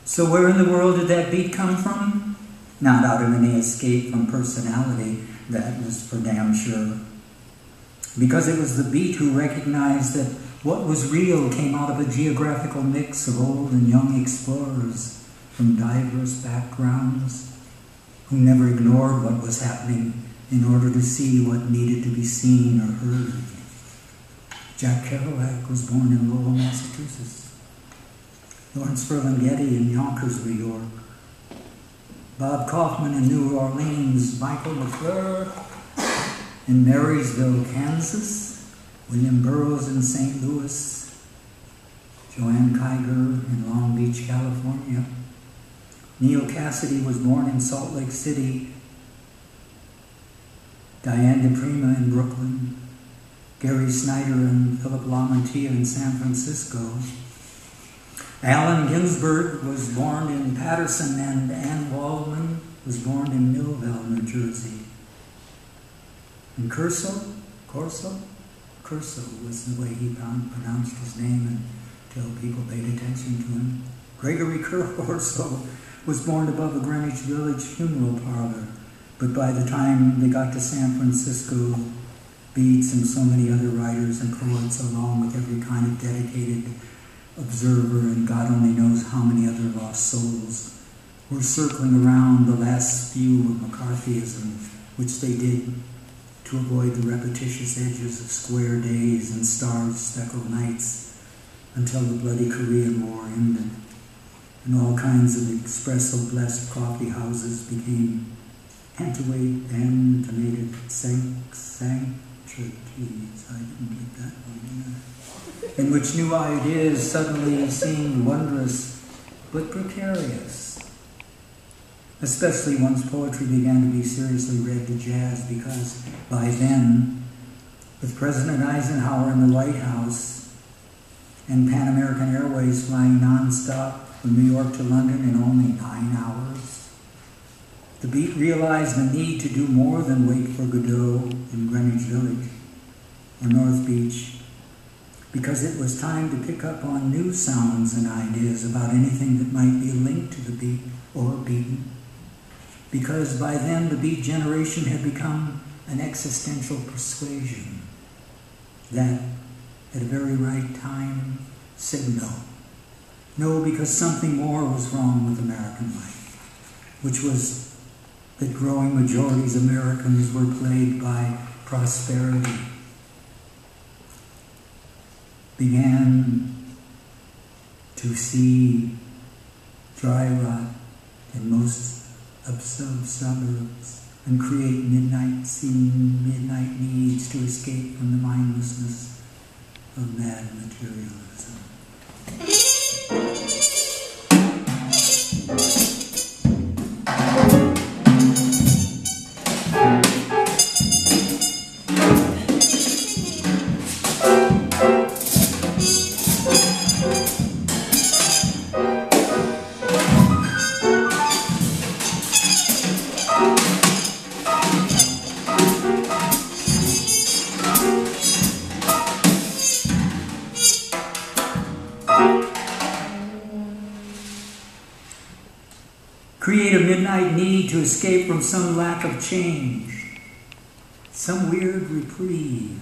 So where in the world did that beat come from? Not out of any escape from personality, that was for damn sure. Because it was the beat who recognized that what was real came out of a geographical mix of old and young explorers from diverse backgrounds who never ignored what was happening in order to see what needed to be seen or heard. Jack Kerouac was born in Lowell, Massachusetts. Lawrence Ferlinghetti in Yonkers, New York. Bob Kaufman in New Orleans. Michael McClure in Marysville, Kansas. William Burroughs in St. Louis. Joanne Kiger in Long Beach, California. Neil Cassidy was born in Salt Lake City. Diane DePrima in Brooklyn. Gary Snyder and Philip Lamantia in San Francisco. Allen Ginsberg was born in Patterson, and Ann Waldman was born in Millville, New Jersey. And Corso was the way he pronounced his name until people paid attention to him. Gregory Corso was born above a Greenwich Village funeral parlor, but by the time they got to San Francisco, Beats and so many other writers and poets, along with every kind of dedicated observer and God only knows how many other lost souls, were circling around the last spew of McCarthyism, which they did to avoid the repetitious edges of square days and star-speckled nights until the bloody Korean War ended, and all kinds of espresso-blessed coffee houses became animated sanctuaries. I didn't get that one. In which new ideas suddenly seemed wondrous but precarious. Especially once poetry began to be seriously read to jazz, because by then, with President Eisenhower in the White House and Pan American Airways flying nonstop from New York to London in only 9 hours, the Beat realized the need to do more than wait for Godot in Greenwich Village or North Beach, because it was time to pick up on new sounds and ideas about anything that might be linked to the Beat or beaten. Because by then the Beat generation had become an existential persuasion that, at a very right time, said no. No, because something more was wrong with American life, which was that growing majorities of Americans were plagued by prosperity, began to see dry rot in most of suburbs and create midnight needs to escape from the mindlessness of mad materialism. Create a midnight need to escape from some lack of change, some weird reprieve.